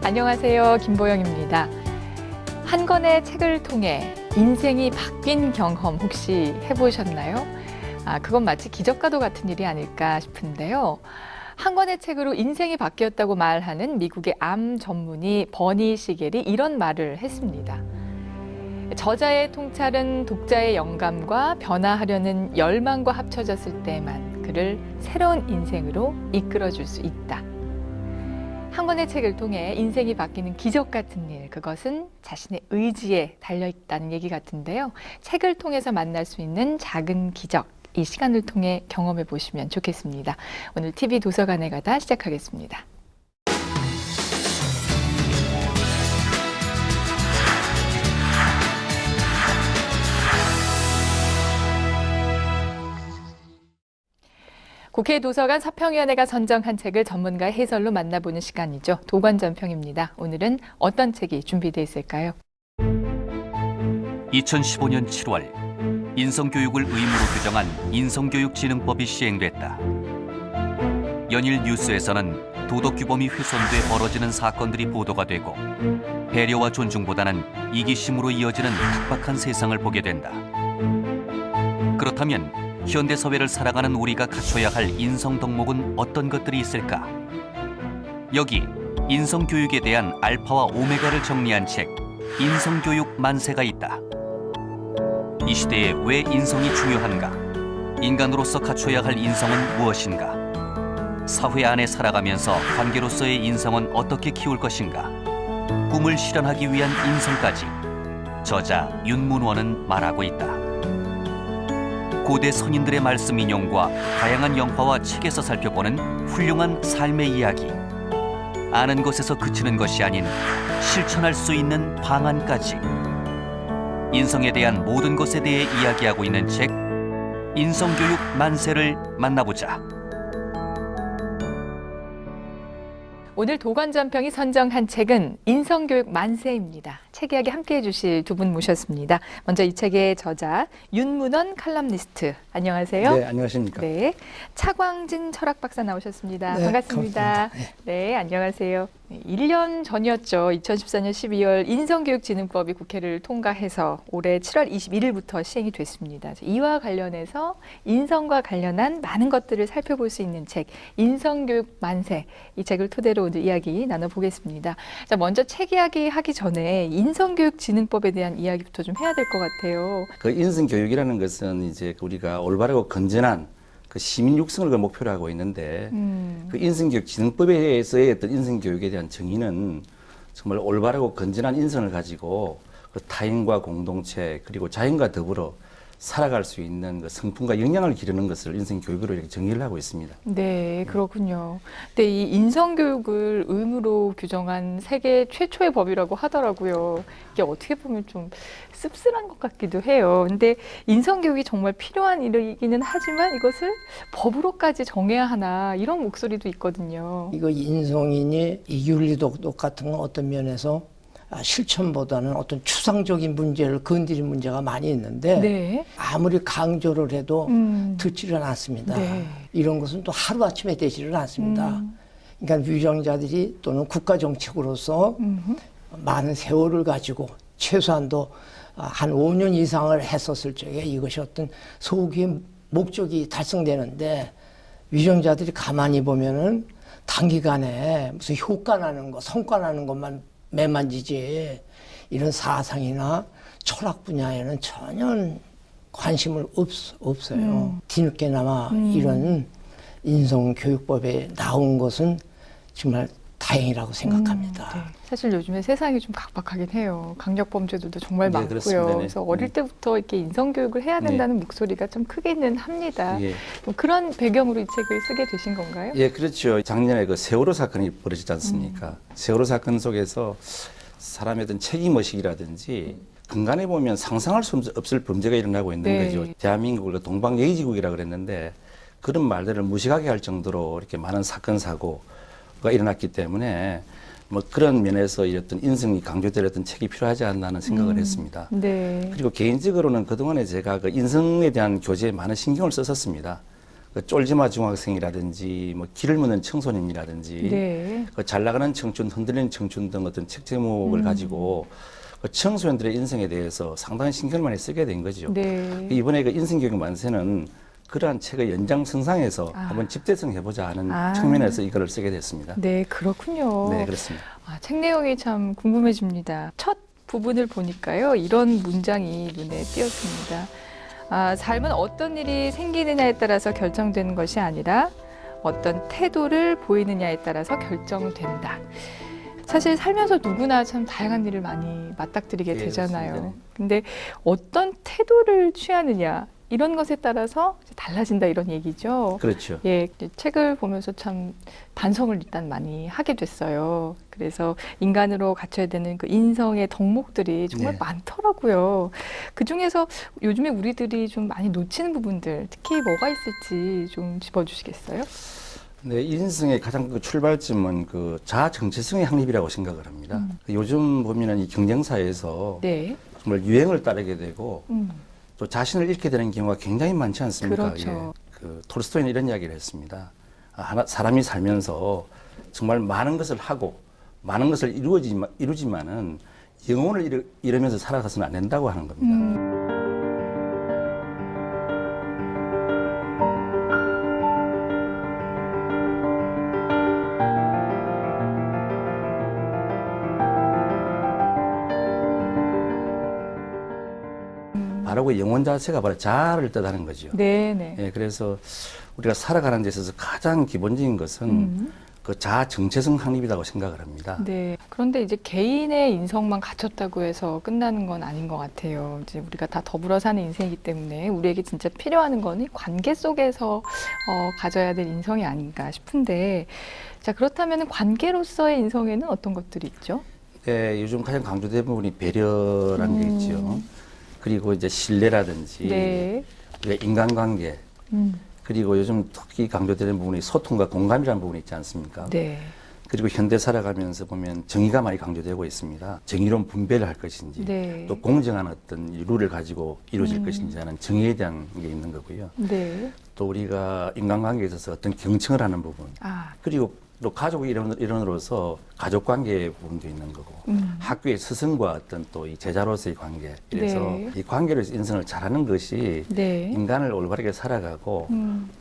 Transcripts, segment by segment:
안녕하세요. 김보영입니다. 한 권의 책을 통해 인생이 바뀐 경험 혹시 해보셨나요? 그건 마치 기적과도 같은 일이 아닐까 싶은데요. 한 권의 책으로 인생이 바뀌었다고 말하는 미국의 암 전문의 버니 시겔이 이런 말을 했습니다. 저자의 통찰은 독자의 영감과 변화하려는 열망과 합쳐졌을 때만 그를 새로운 인생으로 이끌어줄 수 있다. 한 권의 책을 통해 인생이 바뀌는 기적 같은 일, 그것은 자신의 의지에 달려있다는 얘기 같은데요. 책을 통해서 만날 수 있는 작은 기적, 이 시간을 통해 경험해 보시면 좋겠습니다. 오늘 TV 도서관에 가다 시작하겠습니다. 국회 도서관 서평위원회가 선정한 책을 전문가의 해설로 만나보는 시간이죠. 도관전평입니다. 오늘은 어떤 책이 준비되어 있을까요? 2015년 7월 인성교육을 의무로 규정한 인성교육진흥법이 시행됐다. 연일 뉴스에서는 도덕규범이 훼손돼 벌어지는 사건들이 보도가 되고 배려와 존중보다는 이기심으로 이어지는 각박한 세상을 보게 된다. 그렇다면 현대 사회를 살아가는 우리가 갖춰야 할 인성 덕목은 어떤 것들이 있을까? 여기 인성교육에 대한 알파와 오메가를 정리한 책 인성교육 만세가 있다. 이 시대에 왜 인성이 중요한가? 인간으로서 갖춰야 할 인성은 무엇인가? 사회 안에 살아가면서 관계로서의 인성은 어떻게 키울 것인가? 꿈을 실현하기 위한 인성까지 저자 윤문원은 말하고 있다. 고대 선인들의 말씀 인용과 다양한 영화와 책에서 살펴보는 훌륭한 삶의 이야기. 아는 것에서 그치는 것이 아닌 실천할 수 있는 방안까지. 인성에 대한 모든 것에 대해 이야기하고 있는 책 인성교육 만세를 만나보자. 오늘 도관전평이 선정한 책은 인성교육 만세입니다. 책 이야기 함께해 주실 두 분 모셨습니다. 먼저 이 책의 저자 윤문원 칼럼니스트. 안녕하세요. 네, 안녕하십니까. 네, 차광진 철학 박사 나오셨습니다. 네, 반갑습니다. 감사합니다. 네, 안녕하세요. 1년 전이었죠. 2014년 12월 인성교육진흥법이 국회를 통과해서 올해 7월 21일부터 시행이 됐습니다. 이와 관련해서 인성과 관련한 많은 것들을 살펴볼 수 있는 책 인성교육 만세, 이 책을 토대로 오늘 이야기 나눠보겠습니다. 자, 먼저 책 이야기 하기 전에 인성교육진흥법에 대한 이야기부터 좀 해야 될 것 같아요. 그 인성교육이라는 것은 이제 우리가 올바르고 건전한 그 시민 육성을 목표로 하고 있는데 그 인성교육진흥법에서의 어떤 인성교육에 대한 정의는 정말 올바르고 건전한 인성을 가지고 그 타인과 공동체 그리고 자연과 더불어 살아갈 수 있는 그 성품과 역량을 기르는 것을 인성교육으로 이렇게 정의를 하고 있습니다. 네, 그렇군요. 근데 이 인성교육을 의무로 규정한 세계 최초의 법이라고 하더라고요. 이게 어떻게 보면 좀 씁쓸한 것 같기도 해요. 근데 인성교육이 정말 필요한 일이기는 하지만 이것을 법으로까지 정해야 하나 이런 목소리도 있거든요. 이거 인성이니 이 윤리도덕 같은 건 어떤 면에서 실천보다는 어떤 추상적인 문제를 건드린 문제가 많이 있는데 네. 아무리 강조를 해도 듣지를 않습니다. 네. 이런 것은 또 하루아침에 되지를 않습니다. 그러니까 위정자들이 또는 국가정책으로서 많은 세월을 가지고 최소한도 한 5년 이상을 했었을 적에 이것이 어떤 소기의 목적이 달성되는데 위정자들이 가만히 보면은 단기간에 무슨 효과 나는 거, 성과 나는 것만 매만지지 이런 사상이나 철학 분야에는 전혀 관심을 없어요. 뒤늦게나마 이런 인성교육법에 나온 것은 정말 다행이라고 생각합니다. 네. 사실 요즘에 세상이 좀 각박하긴 해요. 강력범죄들도 정말 네, 많고요. 그렇습니다. 네. 그래서 어릴 때부터 이렇게 인성교육을 해야 된다는 목소리가 좀 크기는 합니다. 예. 그런 배경으로 이 책을 쓰게 되신 건가요? 예, 그렇죠. 작년에 그 세월호 사건이 벌어지지 않습니까? 세월호 사건 속에서 사람의 어떤 책임의식이라든지 근간에 보면 상상할 수 없을 범죄가 일어나고 있는 네. 거죠. 대한민국을 동방예의지국이라고 그랬는데 그런 말들을 무식하게 할 정도로 이렇게 많은 사건, 사고가 일어났기 때문에 뭐 그런 면에서 어떤 인성이 강조될 어떤 책이 필요하지 않나 하는 생각을 했습니다. 네. 그리고 개인적으로는 그동안에 제가 그 인성에 대한 교재에 많은 신경을 썼었습니다. 그 쫄지마 중학생이라든지 뭐 길을 묻는 청소년이라든지 네. 그 잘 나가는 청춘, 흔들리는 청춘 등 어떤 책 제목을 가지고 그 청소년들의 인생에 대해서 상당히 신경을 많이 쓰게 된 거죠. 네. 이번에 그 인생교육 만세는 그러한 책의 연장선상에서 한번 집대성해보자 하는 측면에서 이거를 쓰게 됐습니다. 네, 그렇군요. 네, 그렇습니다. 책 내용이 참 궁금해집니다. 첫 부분을 보니까요, 이런 문장이 눈에 띄었습니다. 삶은 어떤 일이 생기느냐에 따라서 결정되는 것이 아니라 어떤 태도를 보이느냐에 따라서 결정된다. 사실 살면서 누구나 참 다양한 일을 많이 맞닥뜨리게 예, 되잖아요. 그렇습니다. 근데 어떤 태도를 취하느냐 이런 것에 따라서 달라진다 이런 얘기죠. 그렇죠. 예, 책을 보면서 참 반성을 일단 많이 하게 됐어요. 그래서 인간으로 갖춰야 되는 그 인성의 덕목들이 정말 네. 많더라고요. 그 중에서 요즘에 우리들이 좀 많이 놓치는 부분들, 특히 뭐가 있을지 좀 짚어주시겠어요? 네, 인생의 가장 그 출발점은 그 자아 정체성의 확립이라고 생각을 합니다. 요즘 보면은 이 경쟁사에서 네. 정말 유행을 따르게 되고 음. 또 자신을 잃게 되는 경우가 굉장히 많지 않습니까? 그렇죠. 예. 그 톨스토이는 이런 이야기를 했습니다. 사람이 살면서 정말 많은 것을 하고 많은 것을 이루지만은 영혼을 잃으면서 살아가서는 안 된다고 하는 겁니다. 바로 그 영혼 자체가 바로 자아를 뜻하는 거죠. 네네. 예, 그래서 우리가 살아가는 데 있어서 가장 기본적인 것은 그 자아 정체성 확립이라고 생각을 합니다. 네. 그런데 이제 개인의 인성만 갖췄다고 해서 끝나는 건 아닌 것 같아요. 이제 우리가 다 더불어 사는 인생이기 때문에 우리에게 진짜 필요한 거는 관계 속에서 가져야 될 인성이 아닌가 싶은데, 자, 그렇다면 관계로서의 인성에는 어떤 것들이 있죠? 네, 요즘 가장 강조되는 부분이 배려라는 게 있죠. 그리고 이제 신뢰라든지 네. 우리가 인간관계, 그리고 요즘 특히 강조되는 부분이 소통과 공감이라는 부분이 있지 않습니까? 네. 그리고 현대 살아가면서 보면 정의가 많이 강조되고 있습니다. 정의로운 분배를 할 것인지, 네. 또 공정한 어떤 룰을 가지고 이루어질 것인지 하는 정의에 대한 게 있는 거고요. 네. 또 우리가 인간관계에 있어서 어떤 경청을 하는 부분, 그리고 또 가족 일원으로서 가족 관계의 부분도 있는 거고, 학교의 스승과 어떤 또 이 제자로서의 관계, 그래서 네. 이 관계를 인생을 잘하는 것이 네. 인간을 올바르게 살아가고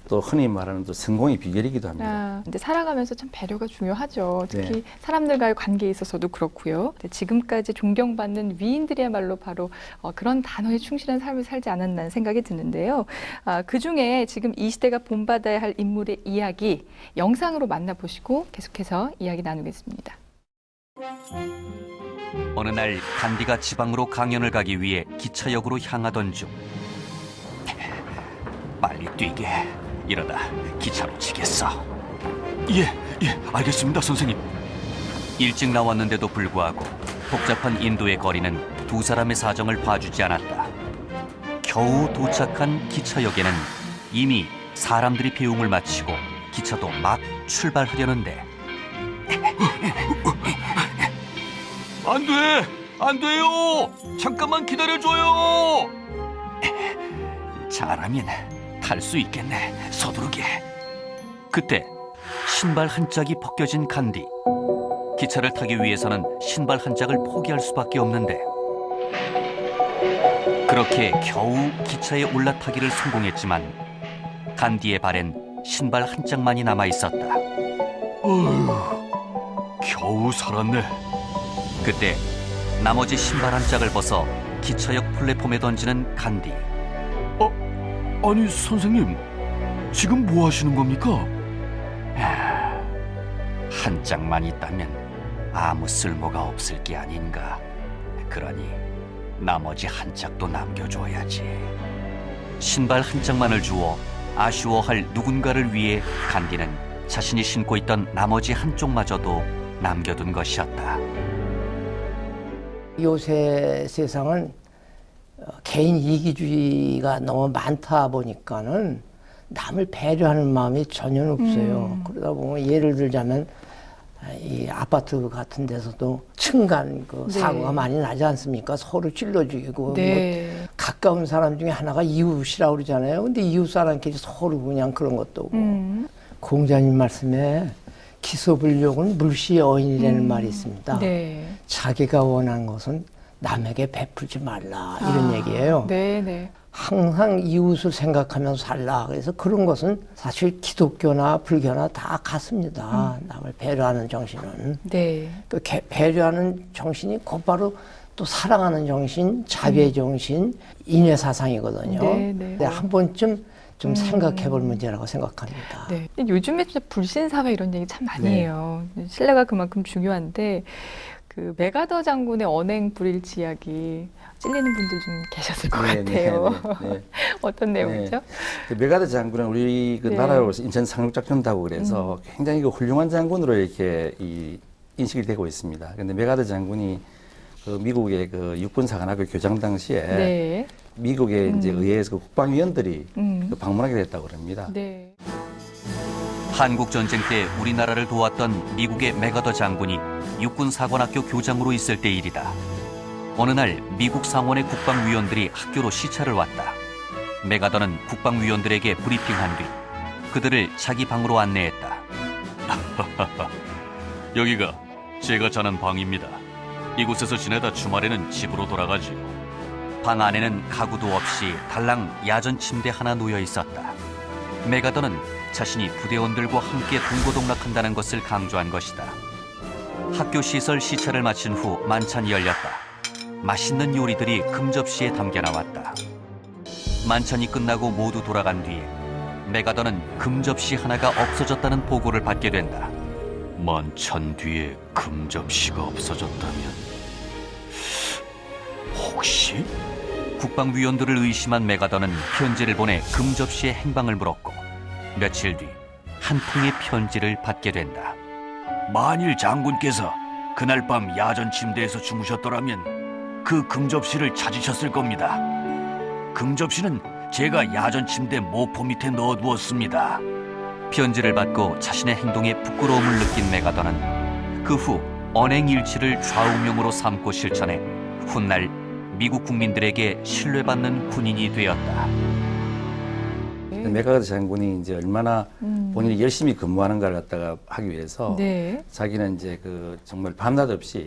또 흔히 말하는 또 성공의 비결이기도 합니다. 근데 살아가면서 참 배려가 중요하죠. 특히 네. 사람들과의 관계에 있어서도 그렇고요. 근데 지금까지 존경받는 위인들이야말로 바로 그런 단어에 충실한 삶을 살지 않았나 생각이 드는데요. 그 중에 지금 이 시대가 본받아야 할 인물의 이야기 영상으로 만나보시고 계속해서 이야기 나누겠습니다. 어느 날 간디가 지방으로 강연을 가기 위해 기차역으로 향하던 중 빨리 뛰게. 이러다 기차로 치겠어. 예, 알겠습니다, 선생님. 일찍 나왔는데도 불구하고 복잡한 인도의 거리는 두 사람의 사정을 봐주지 않았다. 겨우 도착한 기차역에는 이미 사람들이 배웅을 마치고 기차도 막 출발하려는데 안 돼요! 잠깐만 기다려줘요! 잘하면 탈 수 있겠네, 서두르게. 그때 신발 한 짝이 벗겨진 간디. 기차를 타기 위해서는 신발 한 짝을 포기할 수밖에 없는데 그렇게 겨우 기차에 올라타기를 성공했지만 간디의 발엔 신발 한 짝만이 남아 있었다. 겨우 살았네. 그때 나머지 신발 한 짝을 벗어 기차역 플랫폼에 던지는 간디. 아니 선생님, 지금 뭐 하시는 겁니까? 한 짝만 있다면 아무 쓸모가 없을 게 아닌가. 그러니 나머지 한 짝도 남겨줘야지. 신발 한 짝만을 주어 아쉬워할 누군가를 위해 간디는 자신이 신고 있던 나머지 한쪽마저도 남겨둔 것이었다. 요새 세상은 개인 이기주의가 너무 많다 보니까는 남을 배려하는 마음이 전혀 없어요. 그러다 보면 예를 들자면 이 아파트 같은 데서도 층간 그 네. 사고가 많이 나지 않습니까? 서로 찔러 죽이고 네. 뭐 가까운 사람 중에 하나가 이웃이라고 그러잖아요. 근데 이웃 사람끼리 서로 그냥 그런 것도 오고. 공자님 말씀에 기소불욕은 물시의 어인이라는 말이 있습니다. 네. 자기가 원하는 것은 남에게 베풀지 말라 이런 얘기예요. 네, 네. 항상 이웃을 생각하면서 살라. 그래서 그런 것은 사실 기독교나 불교나 다 같습니다. 남을 배려하는 정신은. 네. 그 배려하는 정신이 곧바로 또 사랑하는 정신, 자비의 정신, 인외 사상이거든요. 네, 네. 근데 한 번쯤 좀 생각해 볼 문제라고 생각합니다. 네. 근데 요즘에 진짜 불신사회 이런 얘기 참 많이 네. 해요. 신뢰가 그만큼 중요한데 그 메가더 장군의 언행 불일치 이야기 찔리는 분들 좀 계셨을 것 같아요. 네. 어떤 내용이죠? 그 메가더 장군은 우리 그 네. 나라로서 인천 상륙작전다고 그래서 굉장히 그 훌륭한 장군으로 이렇게 인식이 되고 있습니다. 그런데 메가더 장군이 그 미국의 그 육군사관학교 교장 당시에 네. 미국의 이제 의회에서 그 국방위원들이 그 방문하게 됐다고 합니다. 네. 한국 전쟁 때 우리나라를 도왔던 미국의 메가더 장군이 육군사관학교 교장으로 있을 때 일이다. 어느 날 미국 상원의 국방위원들이 학교로 시찰을 왔다. 메가더는 국방위원들에게 브리핑한 뒤 그들을 자기 방으로 안내했다. 여기가 제가 자는 방입니다. 이곳에서 지내다 주말에는 집으로 돌아가지요. 방 안에는 가구도 없이 달랑 야전 침대 하나 놓여 있었다. 메가더는 자신이 부대원들과 함께 동고동락한다는 것을 강조한 것이다. 학교 시설 시찰을 마친 후 만찬이 열렸다. 맛있는 요리들이 금접시에 담겨 나왔다. 만찬이 끝나고 모두 돌아간 뒤에 메가더는 금접시 하나가 없어졌다는 보고를 받게 된다. 만찬 뒤에 금접시가 없어졌다면 혹시? 국방위원들을 의심한 메가더는 편지를 보내 금접시의 행방을 물었고 며칠 뒤 한 통의 편지를 받게 된다. 만일 장군께서 그날 밤 야전 침대에서 주무셨더라면 그 금접시를 찾으셨을 겁니다. 금접시는 제가 야전 침대 모포 밑에 넣어두었습니다. 편지를 받고 자신의 행동에 부끄러움을 느낀 메가더는 그 후 언행일치를 좌우명으로 삼고 실천해 훗날 미국 국민들에게 신뢰받는 군인이 되었다. 메가더 장군이 이제 얼마나 본인이 열심히 근무하는가를 갖다가 하기 위해서 네. 자기는 이제 그 정말 밤낮 없이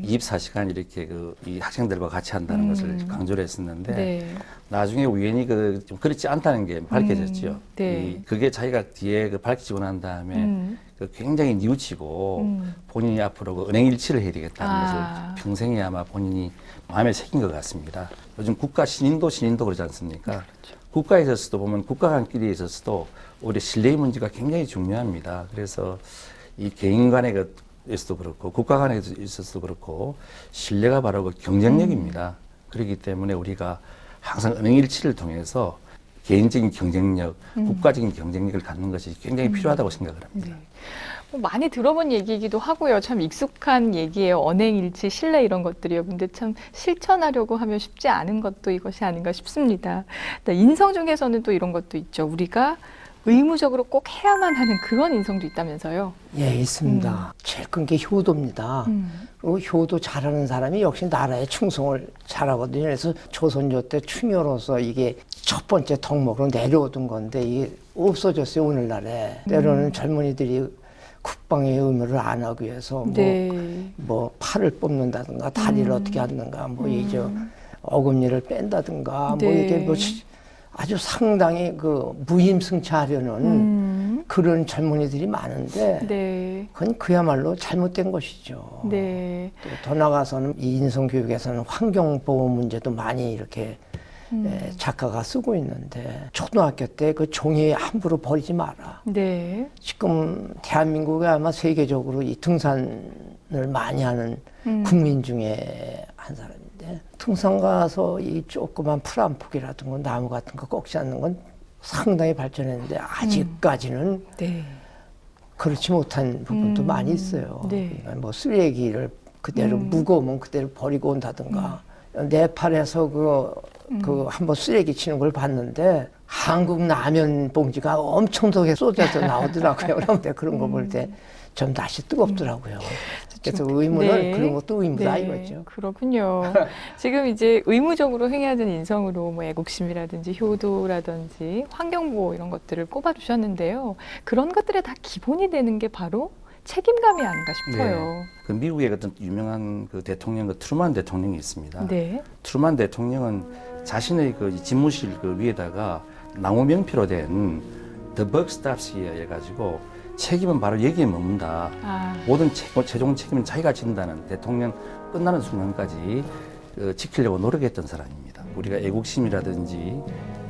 24시간 이렇게 그 이 학생들과 같이 한다는 것을 강조를 했었는데 네. 나중에 우연히 그 좀 그렇지 않다는 게 밝혀졌죠. 네. 그게 자기가 뒤에 그 밝히고 난 다음에 그 굉장히 뉘우치고 본인이 앞으로 그 은행일치를 해야 되겠다는 아. 것을 평생에 아마 본인이 마음에 새긴 것 같습니다. 요즘 국가 신인도 그러지 않습니까? 그렇죠. 국가에 있어서도 보면 국가 간끼리 있어서도 오히려 신뢰의 문제가 굉장히 중요합니다. 그래서 이 개인 간에 있어도 그렇고 국가 간에 있어서도 그렇고 신뢰가 바로 그 경쟁력입니다. 그렇기 때문에 우리가 항상 은행일치를 통해서 개인적인 경쟁력, 국가적인 경쟁력을 갖는 것이 굉장히 필요하다고 생각을 합니다. 네. 뭐 많이 들어본 얘기이기도 하고요. 참 익숙한 얘기예요. 언행일치, 신뢰 이런 것들이요. 근데 참 실천하려고 하면 쉽지 않은 것도 이것이 아닌가 싶습니다. 인성 중에서는 또 이런 것도 있죠. 우리가 의무적으로 꼭 해야만 하는 그런 인성도 있다면서요. 예, 있습니다. 제일 큰 게 효도입니다. 그리고 효도 잘하는 사람이 역시 나라에 충성을 잘하거든요. 그래서 조선조 때 충효로서 이게 첫 번째 덕목으로 내려오던 건데 이게 없어졌어요, 오늘날에. 때로는 젊은이들이 국방의 의무를 안 하기 위해서 뭐 팔을 뽑는다든가 다리를 어떻게 하든가 뭐 이제 어금니를 뺀다든가 뭐 이게 뭐 아주 상당히 그 무임승차하려는 그런 젊은이들이 많은데 그건 그야말로 잘못된 것이죠. 네. 또 더 나아가서는 이 인성교육에서는 환경보호 문제도 많이 이렇게 작가가 쓰고 있는데 초등학교 때 그 종이 함부로 버리지 마라. 네. 지금 대한민국에 아마 세계적으로 이 등산을 많이 하는 국민 중에 한 사람인데 등산 가서 이 조그만 풀 한 폭이라든가 나무 같은 거 꺾지 않는 건 상당히 발전했는데 아직까지는 네. 그렇지 못한 부분도 많이 있어요. 네. 그러니까 뭐 쓰레기를 그대로 무거우면 그대로 버리고 온다든가 네팔에서 그 한번 쓰레기 치는 걸 봤는데 한국 라면 봉지가 엄청나게 쏟아져 나오더라고요. 그런데 그런 거 볼 때 좀 다시 뜨겁더라고요. 그래서 의무는 네. 그런 것도 의무다 네, 이거죠. 그렇군요. 지금 이제 의무적으로 행해야 되는 인성으로 뭐 애국심이라든지 효도라든지 환경보호 이런 것들을 꼽아주셨는데요. 그런 것들에 다 기본이 되는 게 바로 책임감이 아닌가 싶어요. 그 미국의 어떤 유명한 그 대통령, 그 트루만 대통령이 있습니다. 네. 트루만 대통령은 자신의 그 집무실 그 위에다가 나무 명피로 된 The buck stops here 해가지고 책임은 바로 여기에 머문다. 아, 모든 최종 책임은 자기가 진다는 대통령 끝나는 순간까지 지키려고 노력했던 사람입니다. 우리가 애국심이라든지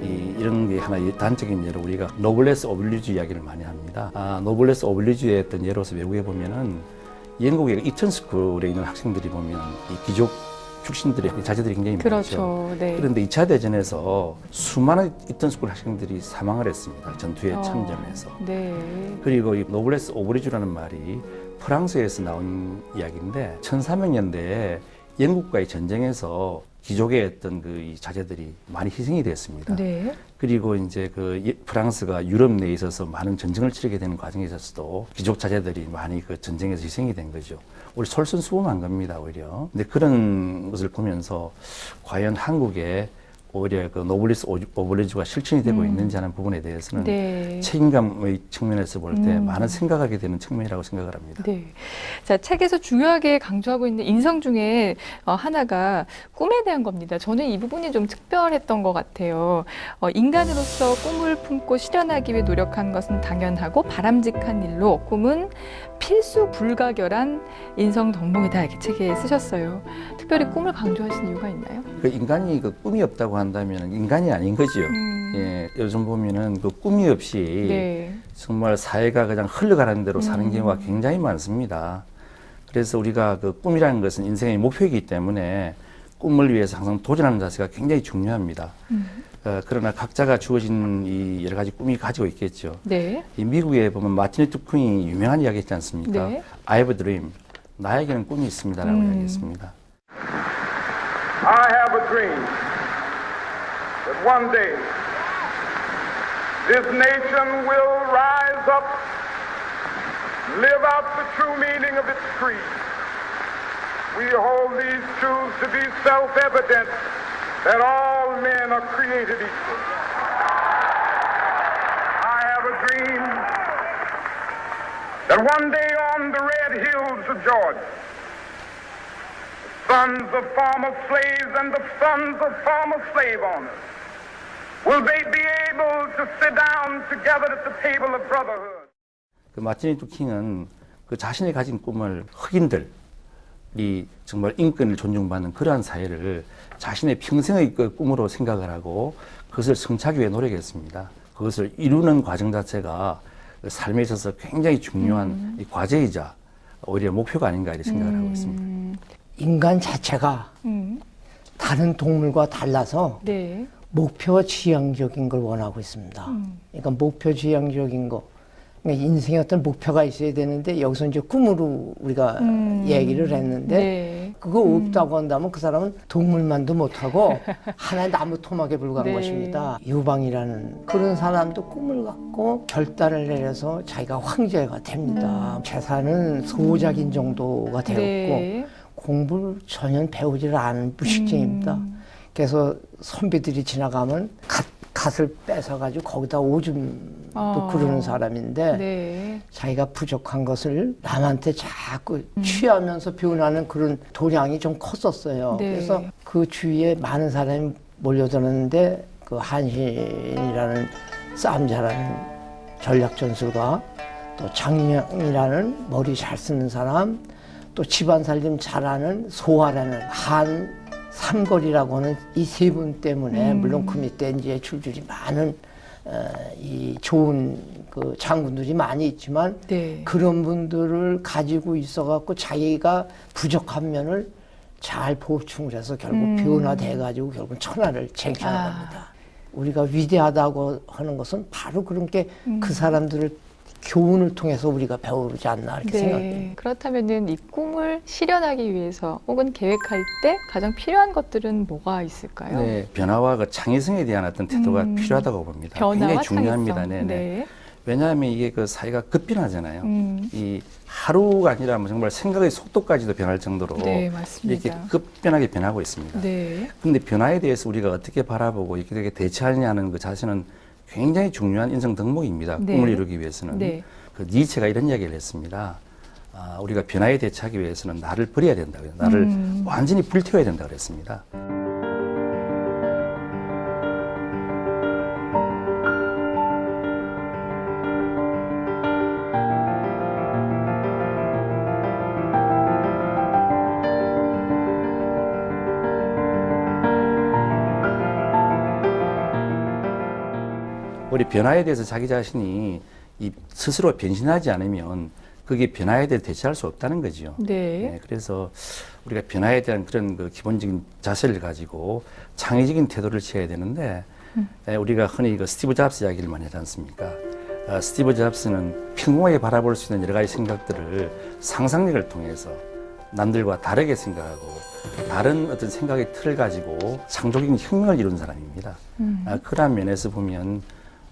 이런 게 하나의 단적인 예로 우리가 노블레스 오블리주 이야기를 많이 합니다. 노블레스 오블리주의 어떤 예로서 외국에 보면은 영국의 이턴스쿨에 있는 학생들이 보면 이 귀족 출신들의 자제들이 굉장히 많죠. 그렇죠. 네. 그런데 2차 대전에서 수많은 이턴스쿨 학생들이 사망을 했습니다. 전투에 참전해서. 네. 그리고 이 노블레스 오브리주라는 말이 프랑스에서 나온 이야기인데 1300년대에 영국과의 전쟁에서 귀족의 어떤 그 자제들이 많이 희생이 됐습니다. 네. 그리고 이제 프랑스가 유럽 내에 있어서 많은 전쟁을 치르게 되는 과정에 있어서도 귀족 자제들이 많이 그 전쟁에서 희생이 된 거죠. 우리 솔선수범한 겁니다, 오히려. 근데 그런 것을 보면서 과연 한국에 오히려 그 노블리스 오블리주가 실천이 되고 있는지 하는 부분에 대해서는 네. 책임감의 측면에서 볼 때 많은 생각하게 되는 측면이라고 생각을 합니다. 네. 자, 책에서 중요하게 강조하고 있는 인성 중에 하나가 꿈에 대한 겁니다. 저는 이 부분이 좀 특별했던 것 같아요. 인간으로서 꿈을 품고 실현하기 위해 노력한 것은 당연하고 바람직한 일로 꿈은 필수 불가결한 인성 덕목이다. 이렇게 책에 쓰셨어요. 특별히 꿈을 강조하신 이유가 있나요? 그 인간이 그 꿈이 없다고 한다면 인간이 아닌 거죠. 예, 요즘 보면은 그 꿈이 없이 네. 정말 사회가 그냥 흘러가는 대로 사는 경우가 굉장히 많습니다. 그래서 우리가 그 꿈이라는 것은 인생의 목표이기 때문에 꿈을 위해서 항상 도전하는 자세가 굉장히 중요합니다. 그러나 각자가 주어진 이 여러 가지 꿈이 가지고 있겠죠. 네. 이 미국에 보면 마틴 루터 킹이 유명한 이야기 있지 않습니까? 네. I have a dream. 나에게는 꿈이 있습니다라고 이야기했습니다. I have a dream that one day this nation will rise up, live out the true meaning of its creed. We hold these truths to be self-evident that all men are created equal. I have a dream that one day on the red hills of Georgia, sons of former slaves and the sons of former slave owners will they be able to sit down together at the table of brotherhood. 그 마틴 루터 킹은 그 자신이 가진 꿈을 흑인들이 정말 인권을 존중받는 그러한 사회를 자신의 평생의 그 꿈으로 생각을 하고 그것을 성취하기 위해 노력했습니다. 그것을 이루는 과정 자체가 삶에 있어서 굉장히 중요한 이 과제이자 오히려 목표가 아닌가 이렇게 생각을 하고 있습니다. 인간 자체가 다른 동물과 달라서 네. 목표 지향적인 걸 원하고 있습니다. 그러니까 목표 지향적인 거. 그러니까 인생에 어떤 목표가 있어야 되는데 여기서 이제 꿈으로 우리가 얘기를 했는데 네. 그거 없다고 한다면 그 사람은 동물만도 못하고 하나의 나무 토막에 불과한 네. 것입니다. 유방이라는 그런 사람도 꿈을 갖고 결단을 내려서 자기가 황제가 됩니다. 재산은 소작인 정도가 되었고 네. 공부를 전혀 배우지를 않은 무식쟁입니다. 그래서 선비들이 지나가면 갓을 뺏어가지고 거기다 오줌도 그러는 사람인데 네. 자기가 부족한 것을 남한테 자꾸 취하면서 표현하는 그런 도량이 좀 컸었어요. 네. 그래서 그 주위에 많은 사람이 몰려드는데 그 한신이라는 싸움 잘하는 전략전술가 또 장량이라는 머리 잘 쓰는 사람 또 집안 살림 잘하는 소화라는 한 삼거리라고 하는 이 세 분 때문에 물론 그 밑에 이제 줄줄이 많은 이 좋은 그 장군들이 많이 있지만 네. 그런 분들을 가지고 있어갖고 자기가 부족한 면을 잘 보충을 해서 결국 변화돼가지고 결국 천하를 쟁취하는 겁니다. 우리가 위대하다고 하는 것은 바로 그런 게 그 사람들을 교훈을 통해서 우리가 배우지 않나 이렇게 생각해요. 그렇다면은 이 꿈을 실현하기 위해서 혹은 계획할 때 가장 필요한 것들은 뭐가 있을까요? 네, 변화와 그 창의성에 대한 어떤 태도가 필요하다고 봅니다. 변화와 굉장히 중요합니다. 창의성. 네. 왜냐하면 이게 그 사회가 급변하잖아요. 이 하루가 아니라 뭐 정말 생각의 속도까지도 변할 정도로 네, 맞습니다. 이렇게 급변하게 변하고 있습니다. 네. 그런데 변화에 대해서 우리가 어떻게 바라보고 이렇게 대처하느냐는 그 자세는 굉장히 중요한 인생 덕목입니다. 네. 꿈을 이루기 위해서는. 네. 그 니체가 이런 이야기를 했습니다. 우리가 변화에 대처하기 위해서는 나를 버려야 된다고요. 나를 완전히 불태워야 된다고 그랬습니다. 우리 변화에 대해서 자기 자신이 스스로 변신하지 않으면 그게 변화에 대해 대처할 수 없다는 거죠. 네. 그래서 우리가 변화에 대한 그런 그 기본적인 자세를 가지고 창의적인 태도를 취해야 되는데 우리가 흔히 그 스티브 잡스 이야기를 많이 하지 않습니까? 스티브 잡스는 평범하게 바라볼 수 있는 여러 가지 생각들을 상상력을 통해서 남들과 다르게 생각하고 다른 어떤 생각의 틀을 가지고 창조적인 혁명을 이룬 사람입니다. 그런 면에서 보면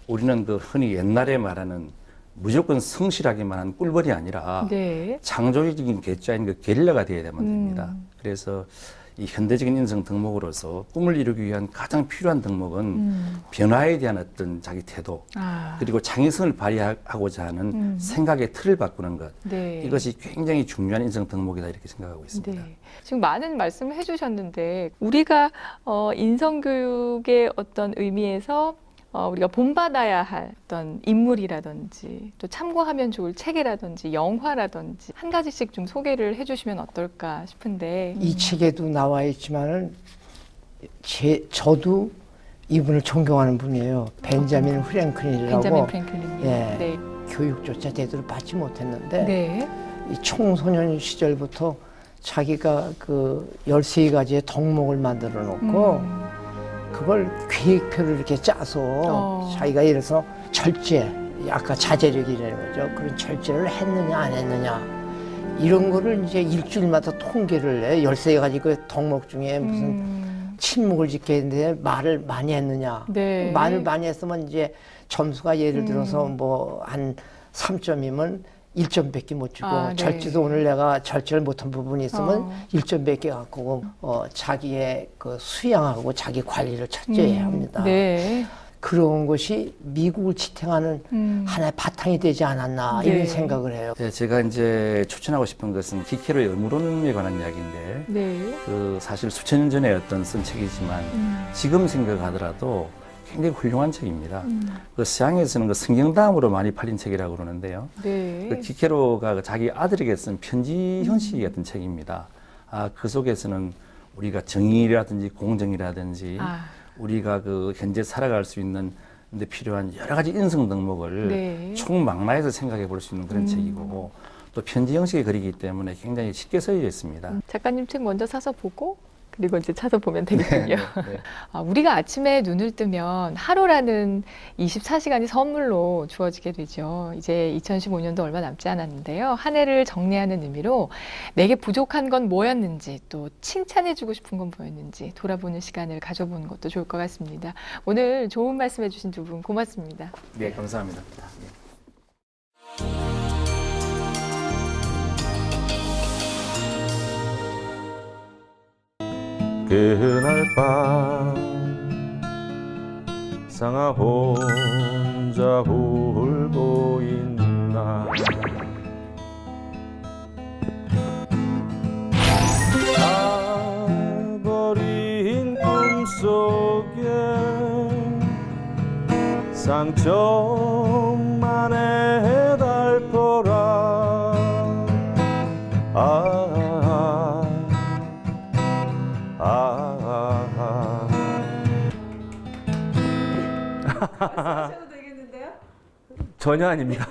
우리는 그 흔히 옛날에 말하는 무조건 성실하게만 한 꿀벌이 아니라 네. 창조적인 괴짜인 그 게릴라가 되어야 되면 됩니다. 그래서 이 현대적인 인생 덕목으로서 꿈을 이루기 위한 가장 필요한 덕목은 변화에 대한 어떤 자기 태도 그리고 창의성을 발휘하고자 하는 생각의 틀을 바꾸는 것 네. 이것이 굉장히 중요한 인생 덕목이다 이렇게 생각하고 있습니다. 네. 지금 많은 말씀을 해주셨는데 우리가 인성교육의 어떤 의미에서 우리가 본받아야 할 어떤 인물이라든지 또 참고하면 좋을 책이라든지 영화라든지 한 가지씩 좀 소개를 해주시면 어떨까 싶은데. 이 책에도 나와 있지만은 저도 이분을 존경하는 분이에요. 벤자민 프랭클린이라고. 벤자민 프랭클린이요. 예, 네. 교육조차 제대로 받지 못했는데 네. 이 청소년 시절부터 자기가 그 13가지의 덕목을 만들어 놓고 그걸 계획표를 이렇게 짜서 자기가 예를 들어서 절제, 아까 자제력이라는 거죠. 그런 절제를 했느냐 안 했느냐 이런 거를 이제 일주일마다 통계를 해. 13가지 그 덕목 중에 무슨 침묵을 지켜야 되는데 말을 많이 했느냐. 네. 말을 많이 했으면 이제 점수가 예를 들어서 뭐 한 3점이면 1점밖에 못 주고 네. 절제도 오늘 내가 절제를 못한 부분이 있으면 1점밖에 갖고 자기의 그 수양하고 자기 관리를 철저히 합니다. 네. 그런 것이 미국을 지탱하는 하나의 바탕이 되지 않았나 네. 이런 생각을 해요. 네, 제가 이제 추천하고 싶은 것은 키케로의 의무론에 관한 이야기인데 네. 그 사실 수천 년 전에 어떤 쓴 책이지만 지금 생각하더라도 굉장히 훌륭한 책입니다. 그 서양에서는 그 성경 다음으로 많이 팔린 책이라고 그러는데요. 네. 그 키케로가 자기 아들에게 쓴 편지 형식 같은 책입니다. 그 속에서는 우리가 정의라든지 공정이라든지 우리가 그 현재 살아갈 수 있는 데 필요한 여러 가지 인성 덕목을 네. 총망라해서 생각해 볼 수 있는 그런 책이고 또 편지 형식의 글이기 때문에 굉장히 쉽게 써져 있습니다. 작가님 책 먼저 사서 보고 그리고 이제 찾아보면 되겠군요. 네. 우리가 아침에 눈을 뜨면 하루라는 24시간이 선물로 주어지게 되죠. 이제 2015년도 얼마 남지 않았는데요. 한 해를 정리하는 의미로 내게 부족한 건 뭐였는지 또 칭찬해주고 싶은 건 뭐였는지 돌아보는 시간을 가져보는 것도 좋을 것 같습니다. 오늘 좋은 말씀 해주신 두 분 고맙습니다. 네, 감사합니다. 그날 밤 상아 혼자 울고 있나 가버린 꿈속에 상처만의 달퍼라 말씀하셔도 되겠는데요? 전혀 아닙니다.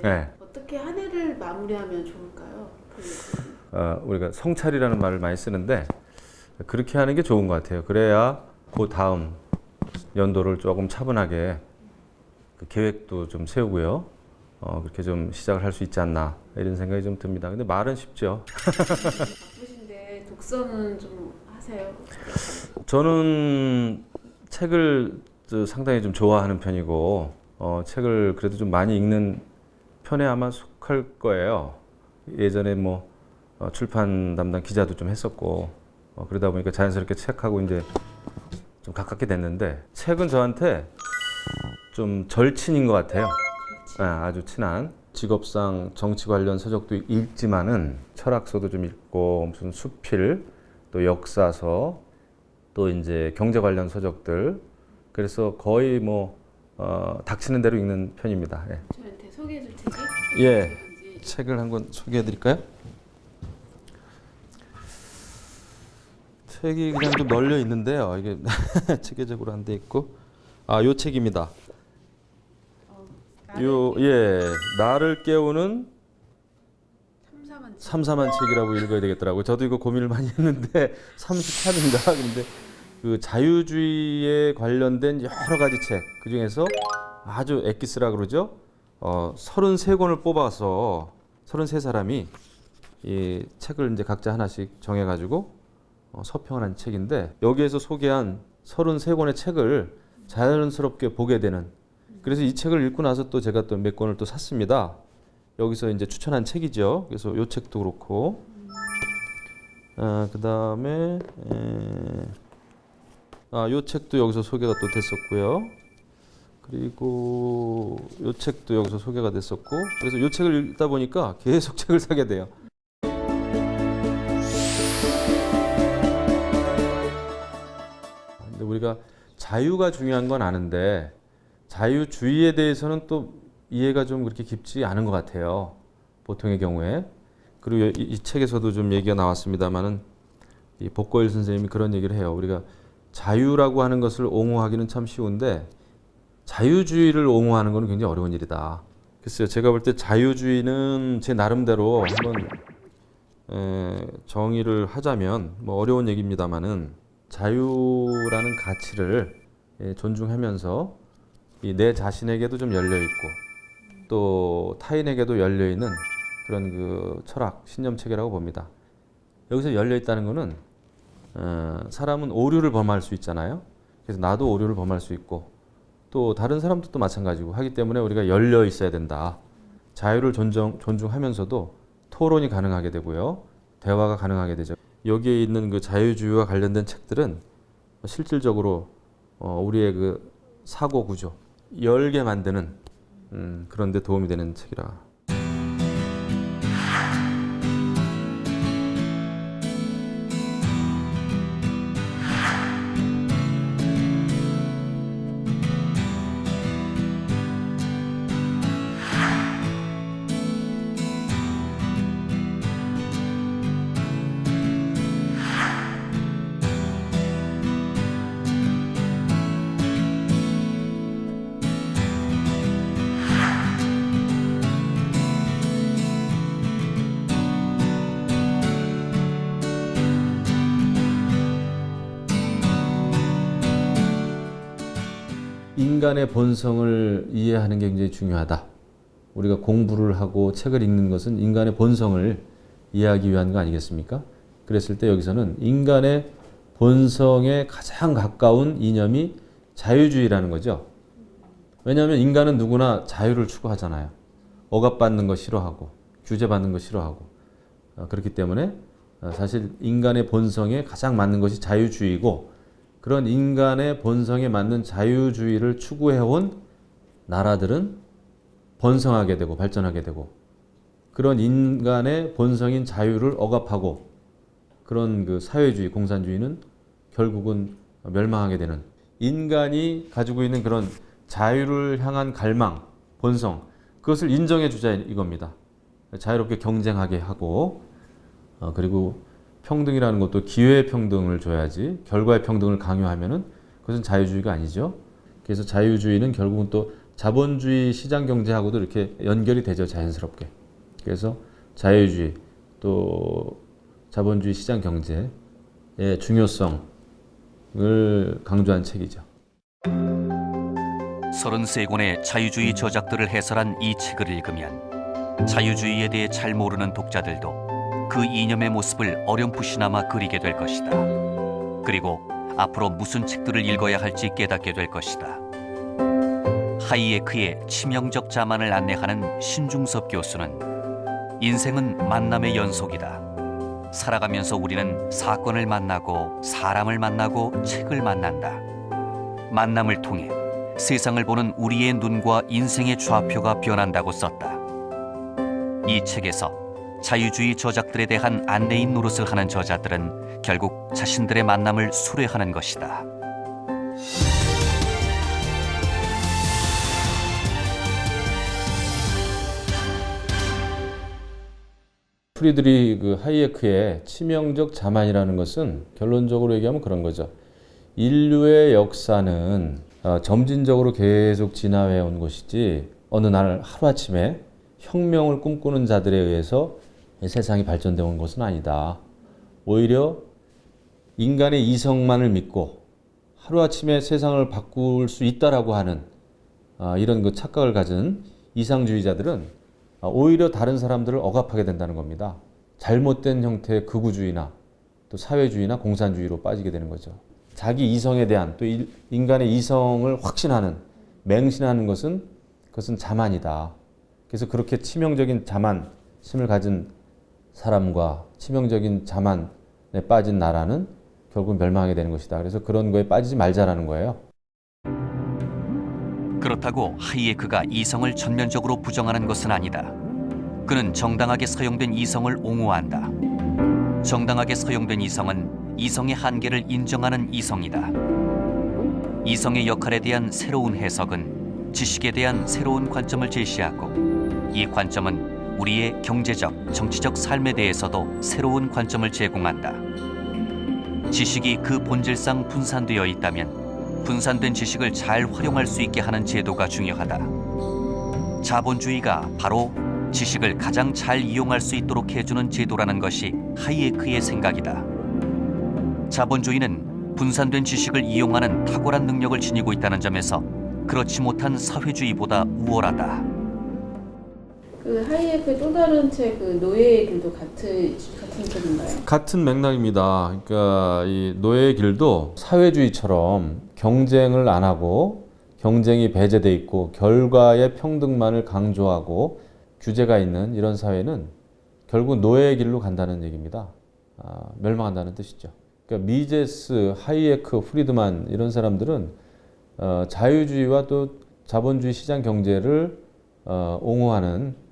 네. 어떻게 한 해를 마무리하면 좋을까요? 우리가 성찰이라는 말을 많이 쓰는데 그렇게 하는 게 좋은 것 같아요. 그래야 그 다음 연도를 조금 차분하게 그 계획도 좀 세우고요. 그렇게 좀 시작을 할 수 있지 않나 이런 생각이 좀 듭니다. 근데 말은 쉽죠. 바쁘신데 독서는 좀 하세요? 저는 책을 상당히 좀 좋아하는 편이고 책을 그래도 좀 많이 읽는 편에 아마 속할 거예요. 예전에 뭐 출판 담당 기자도 좀 했었고 그러다 보니까 자연스럽게 책하고 이제 좀 가깝게 됐는데 책은 저한테 좀 절친인 것 같아요. 네, 아주 친한. 직업상 정치 관련 서적도 읽지만은 철학서도 좀 읽고 무슨 수필 또 역사서 또 이제 경제 관련 서적들 그래서 거의 뭐 닥치는 대로 읽는 편입니다. 예. 저한테 소개해줄 책이? 예. 책을 한 권 소개해 드릴까요? 책이 그냥 좀 널려 있는데요. 이게 체계적으로 안 돼 있고. 요 책입니다. 나를 깨우는 삼삼한 책이라고 읽어야 되겠더라고요. 저도 이거 고민을 많이 했는데 33인가 근데 그 자유주의에 관련된 여러 가지 책 그중에서 아주 엑기스라 그러죠. 33권을 뽑아서 33사람이 이 책을 이제 각자 하나씩 정해가지고 서평을 한 책인데 여기에서 소개한 33권의 책을 자연스럽게 보게 되는 그래서 이 책을 읽고 나서 또 제가 또 몇 권을 또 샀습니다. 여기서 이제 추천한 책이죠. 그래서 이 책도 그렇고 그 다음에 이 책도 여기서 소개가 또 됐었고요. 그리고 이 책도 여기서 소개가 됐었고 그래서 이 책을 읽다 보니까 계속 책을 사게 돼요. 근데 우리가 자유가 중요한 건 아는데 자유주의에 대해서는 또 이해가 좀 그렇게 깊지 않은 것 같아요. 보통의 경우에. 그리고 이 책에서도 좀 얘기가 나왔습니다만은 이 복고일 선생님이 그런 얘기를 해요. 우리가 자유라고 하는 것을 옹호하기는 참 쉬운데 자유주의를 옹호하는 것은 굉장히 어려운 일이다. 글쎄요, 제가 볼 때 자유주의는 제 나름대로 한번 정의를 하자면 뭐 어려운 얘기입니다만은 자유라는 가치를 존중하면서 내 자신에게도 좀 열려 있고 또 타인에게도 열려 있는 그런 그 철학 신념 체계라고 봅니다. 여기서 열려 있다는 것은 사람은 오류를 범할 수 있잖아요. 그래서 나도 오류를 범할 수 있고 또 다른 사람도 또 마찬가지고 하기 때문에 우리가 열려 있어야 된다. 자유를 존중하면서도 토론이 가능하게 되고요. 대화가 가능하게 되죠. 여기에 있는 그 자유주의와 관련된 책들은 실질적으로 우리의 그 사고 구조, 열게 만드는 그런 데 도움이 되는 책이라. 인간의 본성을 이해하는 게 굉장히 중요하다. 우리가 공부를 하고 책을 읽는 것은 인간의 본성을 이해하기 위한 거 아니겠습니까? 그랬을 때 여기서는 인간의 본성에 가장 가까운 이념이 자유주의라는 거죠. 왜냐하면 인간은 누구나 자유를 추구하잖아요. 억압받는 거 싫어하고 규제받는 거 싫어하고 그렇기 때문에 사실 인간의 본성에 가장 맞는 것이 자유주의고 그런 인간의 본성에 맞는 자유주의를 추구해온 나라들은 번성하게 되고 발전하게 되고 그런 인간의 본성인 자유를 억압하고 그런 그 사회주의, 공산주의는 결국은 멸망하게 되는 인간이 가지고 있는 그런 자유를 향한 갈망, 본성 그것을 인정해 주자 이겁니다. 자유롭게 경쟁하게 하고 그리고 평등이라는 것도 기회의 평등을 줘야지 결과의 평등을 강요하면은 그것은 자유주의가 아니죠. 그래서 자유주의는 결국은 또 자본주의 시장 경제하고도 이렇게 연결이 되죠, 자연스럽게. 그래서 자유주의 또 자본주의 시장 경제의 중요성을 강조한 책이죠. 33권의 자유주의 저작들을 해설한 이 책을 읽으면 자유주의에 대해 잘 모르는 독자들도 그 이념의 모습을 어렴풋이나마 그리게 될 것이다. 그리고 앞으로 무슨 책들을 읽어야 할지 깨닫게 될 것이다. 하이에크의 치명적 자만을 안내하는 신중섭 교수는 인생은 만남의 연속이다. 살아가면서 우리는 사건을 만나고 사람을 만나고 책을 만난다. 만남을 통해 세상을 보는 우리의 눈과 인생의 좌표가 변한다고 썼다. 이 책에서 자유주의 저작들에 대한 안내인 노릇을 하는 저자들은 결국 자신들의 만남을 수레하는 것이다. 프리드리히 하이에크의 치명적 자만이라는 것은 결론적으로 얘기하면 그런 거죠. 인류의 역사는 점진적으로 계속 진화해 온 것이지 어느 날 하루아침에 혁명을 꿈꾸는 자들에 의해서 세상이 발전되어 온 것은 아니다. 오히려 인간의 이성만을 믿고 하루아침에 세상을 바꿀 수 있다라고 하는 이런 착각을 가진 이상주의자들은 오히려 다른 사람들을 억압하게 된다는 겁니다. 잘못된 형태의 극우주의나 또 사회주의나 공산주의로 빠지게 되는 거죠. 자기 이성에 대한 또 인간의 이성을 확신하는, 맹신하는 그것은 자만이다. 그래서 그렇게 치명적인 자만심을 가진 사람과 치명적인 자만에 빠진 나라는 결국 멸망하게 되는 것이다. 그래서 그런 거에 빠지지 말자라는 거예요. 그렇다고 하이에크가 이성을 전면적으로 부정하는 것은 아니다. 그는 정당하게 사용된 이성을 옹호한다. 정당하게 사용된 이성은 이성의 한계를 인정하는 이성이다. 이성의 역할에 대한 새로운 해석은 지식에 대한 새로운 관점을 제시하고 이 관점은 우리의 경제적, 정치적 삶에 대해서도 새로운 관점을 제공한다. 지식이 그 본질상 분산되어 있다면 분산된 지식을 잘 활용할 수 있게 하는 제도가 중요하다. 자본주의가 바로 지식을 가장 잘 이용할 수 있도록 해주는 제도라는 것이 하이에크의 생각이다. 자본주의는 분산된 지식을 이용하는 탁월한 능력을 지니고 있다는 점에서 그렇지 못한 사회주의보다 우월하다. 그 하이에크의 또 다른 책, 그 노예의 길도 같은 책인가요? 같은 맥락입니다. 그러니까 이 노예의 길도 사회주의처럼 경쟁을 안 하고 경쟁이 배제돼 있고 결과의 평등만을 강조하고 규제가 있는 이런 사회는 결국 노예의 길로 간다는 얘기입니다. 멸망한다는 뜻이죠. 그러니까 미제스, 하이에크, 프리드만 이런 사람들은 자유주의와 또 자본주의 시장 경제를 옹호하는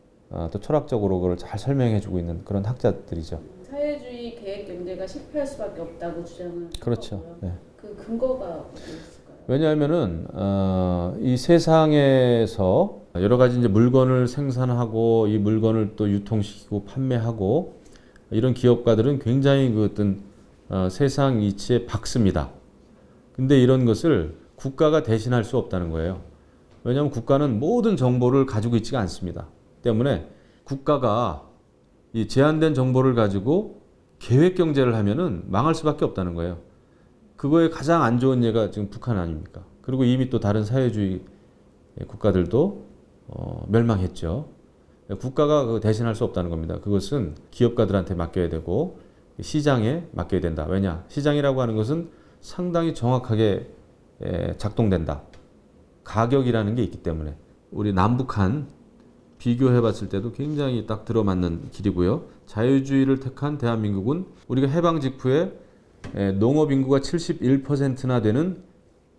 또 철학적으로 그걸 잘 설명해주고 있는 그런 학자들이죠. 사회주의 계획 경제가 실패할 수밖에 없다고 주장을 그렇죠. 네. 그 근거가 어디 있을까요? 왜냐하면은 이 세상에서 여러 가지 이제 물건을 생산하고 이 물건을 또 유통시키고 판매하고 이런 기업가들은 굉장히 그 어떤 세상 이치에 박습니다. 근데 이런 것을 국가가 대신할 수 없다는 거예요. 왜냐하면 국가는 모든 정보를 가지고 있지가 않습니다. 때문에 국가가 이 제한된 정보를 가지고 계획 경제를 하면은 망할 수밖에 없다는 거예요. 그거에 가장 안 좋은 예가 지금 북한 아닙니까? 그리고 이미 또 다른 사회주의 국가들도 멸망했죠. 국가가 그거 대신할 수 없다는 겁니다. 그것은 기업가들한테 맡겨야 되고 시장에 맡겨야 된다. 왜냐? 시장이라고 하는 것은 상당히 정확하게 작동된다. 가격이라는 게 있기 때문에 우리 남북한 비교해 봤을 때도 굉장히 딱 들어맞는 길이고요. 자유주의를 택한 대한민국은 우리가 해방 직후에 농업 인구가 71%나 되는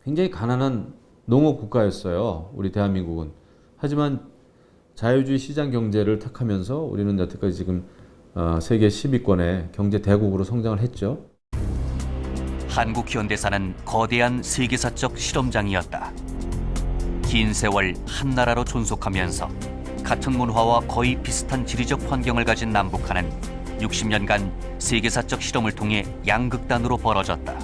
굉장히 가난한 농업 국가였어요. 우리 대한민국은. 하지만 자유주의 시장 경제를 택하면서 우리는 여태까지 지금 세계 10위권의 경제 대국으로 성장을 했죠. 한국 현대사는 거대한 세계사적 실험장이었다. 긴 세월 한 나라로 존속하면서 같은 문화와 거의 비슷한 지리적 환경을 가진 남북한은 60년간 세계사적 실험을 통해 양극단으로 벌어졌다.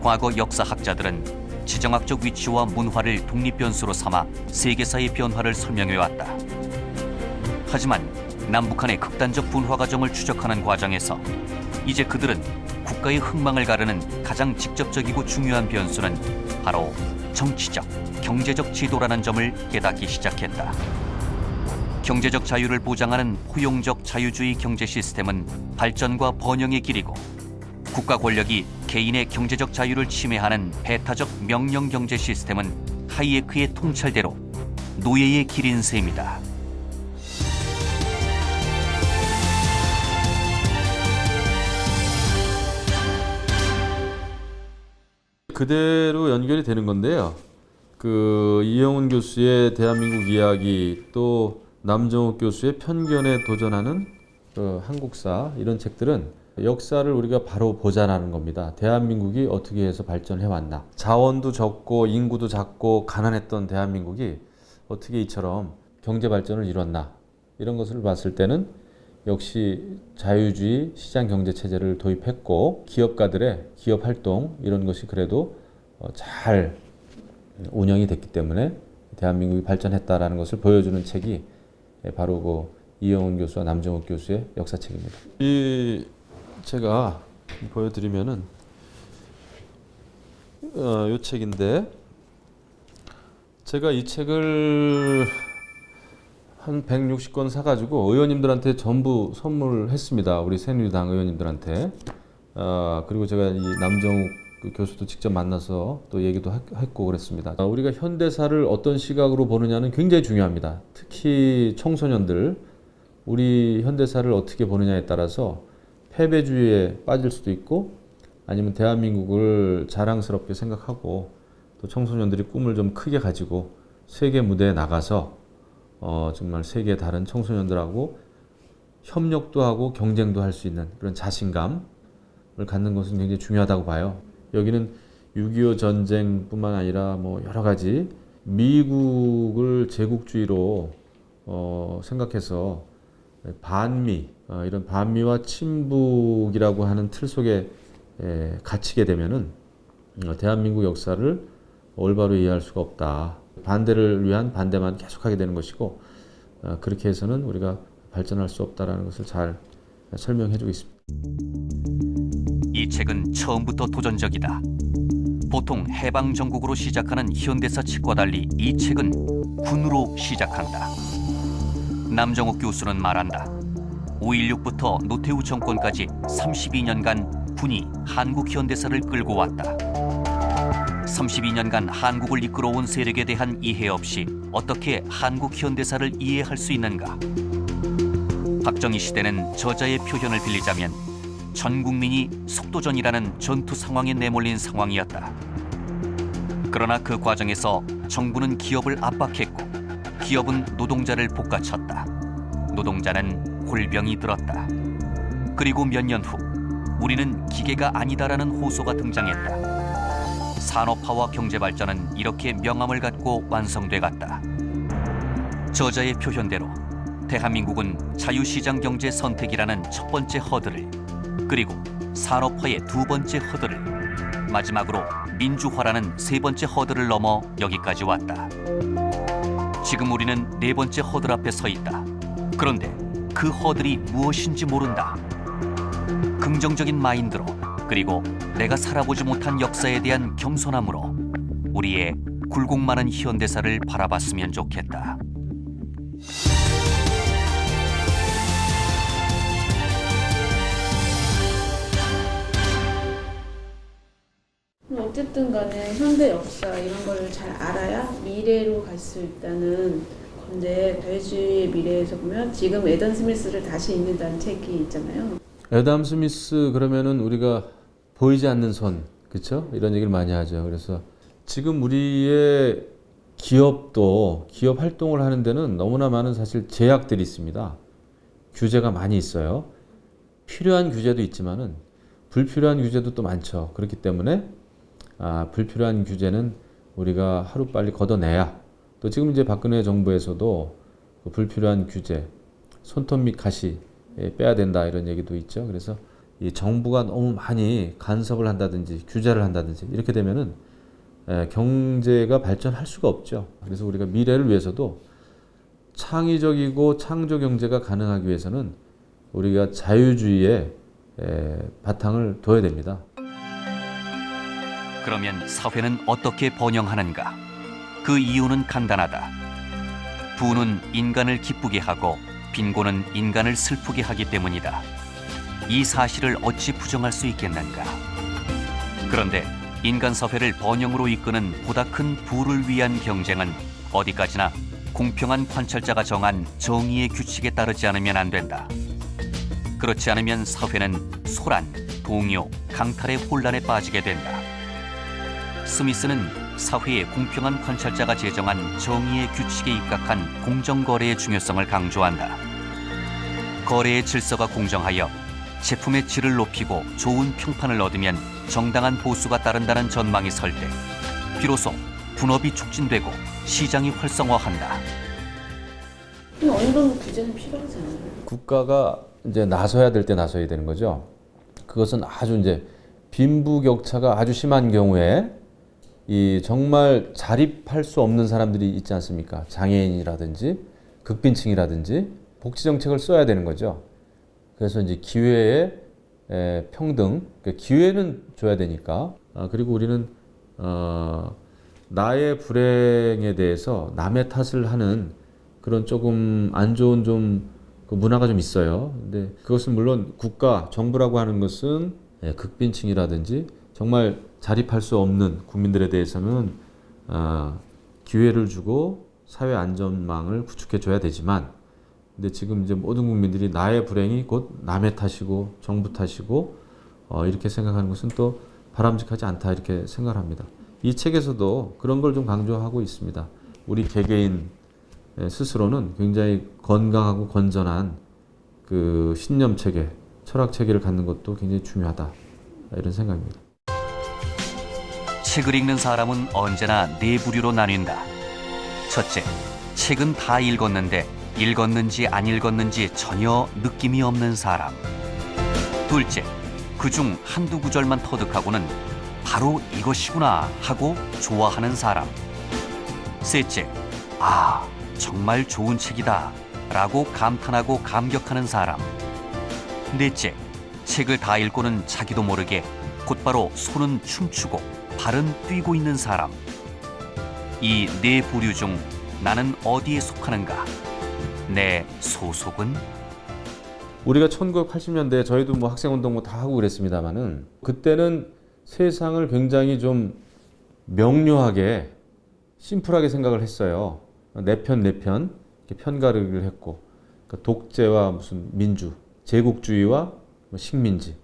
과거 역사학자들은 지정학적 위치와 문화를 독립변수로 삼아 세계사의 변화를 설명해왔다. 하지만 남북한의 극단적 분화 과정을 추적하는 과정에서 이제 그들은 국가의 흥망을 가르는 가장 직접적이고 중요한 변수는 바로 정치적, 경제적 지도라는 점을 깨닫기 시작했다. 경제적 자유를 보장하는 포용적 자유주의 경제 시스템은 발전과 번영의 길이고, 국가 권력이 개인의 경제적 자유를 침해하는 배타적 명령 경제 시스템은 하이에크의 통찰대로 노예의 길인 셈이다. 그대로 연결이 되는 건데요. 이영훈 교수의 대한민국 이야기, 또 남정욱 교수의 편견에 도전하는 한국사, 이런 책들은 역사를 우리가 바로 보자라는 겁니다. 대한민국이 어떻게 해서 발전해 왔나. 자원도 적고 인구도 작고 가난했던 대한민국이 어떻게 이처럼 경제 발전을 이뤘나. 이런 것을 봤을 때는 역시 자유주의 시장 경제 체제를 도입했고, 기업가들의 기업 활동, 이런 것이 그래도 잘 운영이 됐기 때문에 대한민국이 발전했다라는 것을 보여주는 책이 바로 이영훈 교수와 남정욱 교수의 역사책입니다. 제가 보여드리면은 이 책인데, 제가 이 책을 한 160권 사가지고 의원님들한테 전부 선물했습니다. 우리 새누리당 의원님들한테. 그리고 제가 이 남정욱 교수도 직접 만나서 또 얘기도 했고 그랬습니다. 우리가 현대사를 어떤 시각으로 보느냐는 굉장히 중요합니다. 특히 청소년들, 우리 현대사를 어떻게 보느냐에 따라서 패배주의에 빠질 수도 있고, 아니면 대한민국을 자랑스럽게 생각하고, 또 청소년들이 꿈을 좀 크게 가지고 세계 무대에 나가서 정말 세계 다른 청소년들하고 협력도 하고 경쟁도 할 수 있는 그런 자신감을 갖는 것은 굉장히 중요하다고 봐요. 여기는 6.25 전쟁뿐만 아니라 여러 가지 미국을 제국주의로 생각해서 반미, 이런 반미와 친북이라고 하는 틀 속에 갇히게 되면은 대한민국 역사를 올바로 이해할 수가 없다. 반대를 위한 반대만 계속하게 되는 것이고, 그렇게 해서는 우리가 발전할 수 없다라는 것을 잘 설명해주고 있습니다. 이 책은 처음부터 도전적이다. 보통 해방 전국으로 시작하는 현대사 책과 달리 이 책은 군으로 시작한다. 남정욱 교수는 말한다. 5.16부터 노태우 정권까지 32년간 군이 한국 현대사를 끌고 왔다. 32년간 한국을 이끌어온 세력에 대한 이해 없이 어떻게 한국 현대사를 이해할 수 있는가? 박정희 시대는 저자의 표현을 빌리자면 전 국민이 속도전이라는 전투 상황에 내몰린 상황이었다. 그러나 그 과정에서 정부는 기업을 압박했고, 기업은 노동자를 볶아쳤다. 노동자는 골병이 들었다. 그리고 몇 년 후 우리는 기계가 아니다라는 호소가 등장했다. 산업화와 경제발전은 이렇게 명암을 갖고 완성돼 갔다. 저자의 표현대로 대한민국은 자유시장 경제 선택이라는 첫 번째 허들을, 그리고 산업화의 두 번째 허들을, 마지막으로 민주화라는 세 번째 허들을 넘어 여기까지 왔다. 지금 우리는 네 번째 허들 앞에 서 있다. 그런데 그 허들이 무엇인지 모른다. 긍정적인 마인드로, 그리고 내가 살아보지 못한 역사에 대한 겸손함으로 우리의 굴곡 많은 현대사를 바라봤으면 좋겠다. 어쨌든 간에 현대 역사 이런 걸 잘 알아야 미래로 갈 수 있다는 건데, 자유주의의 미래에서 보면 지금 애덤 스미스를 다시 읽는다는 책이 있잖아요. 애덤 스미스 그러면은 우리가 보이지 않는 손, 그렇죠? 이런 얘기를 많이 하죠. 그래서 지금 우리의 기업도 기업 활동을 하는 데는 너무나 많은 사실 제약들이 있습니다. 규제가 많이 있어요. 필요한 규제도 있지만은 불필요한 규제도 또 많죠. 그렇기 때문에 불필요한 규제는 우리가 하루빨리 걷어내야, 또 지금 이제 박근혜 정부에서도 그 불필요한 규제, 손톱 및 가시 빼야 된다, 이런 얘기도 있죠. 그래서 이 정부가 너무 많이 간섭을 한다든지 규제를 한다든지 이렇게 되면은 경제가 발전할 수가 없죠. 그래서 우리가 미래를 위해서도 창의적이고 창조 경제가 가능하기 위해서는 우리가 자유주의에 바탕을 둬야 됩니다. 그러면 사회는 어떻게 번영하는가? 그 이유는 간단하다. 부는 인간을 기쁘게 하고 빈곤은 인간을 슬프게 하기 때문이다. 이 사실을 어찌 부정할 수 있겠는가? 그런데 인간 사회를 번영으로 이끄는 보다 큰 부를 위한 경쟁은 어디까지나 공평한 관찰자가 정한 정의의 규칙에 따르지 않으면 안 된다. 그렇지 않으면 사회는 소란, 동요, 강탈의 혼란에 빠지게 된다. 스미스는 사회의 공평한 관찰자가 제정한 정의의 규칙에 입각한 공정거래의 중요성을 강조한다. 거래의 질서가 공정하여 제품의 질을 높이고 좋은 평판을 얻으면 정당한 보수가 따른다는 전망이 설 때 비로소 분업이 촉진되고 시장이 활성화한다. 어느 정도 규제는 필요하잖아요. 국가가 이제 나서야 될 때 나서야 되는 거죠. 그것은 아주 이제 빈부격차가 아주 심한 경우에 이 정말 자립할 수 없는 사람들이 있지 않습니까? 장애인이라든지 극빈층이라든지 복지 정책을 써야 되는 거죠. 그래서 이제 기회의 평등, 그러니까 기회는 줘야 되니까. 그리고 우리는 나의 불행에 대해서 남의 탓을 하는 그런 조금 안 좋은 그 문화가 좀 있어요. 근데 그것은 물론 국가, 정부라고 하는 것은 극빈층이라든지 정말 자립할 수 없는 국민들에 대해서는 기회를 주고 사회 안전망을 구축해 줘야 되지만, 근데 지금 이제 모든 국민들이 나의 불행이 곧 남의 탓이고 정부 탓이고 이렇게 생각하는 것은 또 바람직하지 않다 이렇게 생각합니다. 이 책에서도 그런 걸 좀 강조하고 있습니다. 우리 개개인 스스로는 굉장히 건강하고 건전한 그 신념 체계, 철학 체계를 갖는 것도 굉장히 중요하다 이런 생각입니다. 책을 읽는 사람은 언제나 네 부류로 나뉜다. 첫째, 책은 다 읽었는데 읽었는지 안 읽었는지 전혀 느낌이 없는 사람. 둘째, 그중 한두 구절만 터득하고는 바로 이것이구나 하고 좋아하는 사람. 셋째, 아, 정말 좋은 책이다 라고 감탄하고 감격하는 사람. 넷째, 책을 다 읽고는 자기도 모르게 곧바로 손은 춤추고 발은 뛰고 있는 사람. 이 네 부류 중 나는 어디에 속하는가? 내 소속은? 우리가 1980년대 저희도 뭐 학생운동 뭐 다 하고 그랬습니다만은 그때는 세상을 굉장히 좀 명료하게 심플하게 생각을 했어요. 내 편 이렇게 편가르기를 했고, 그러니까 독재와 무슨 민주, 제국주의와 뭐 식민지,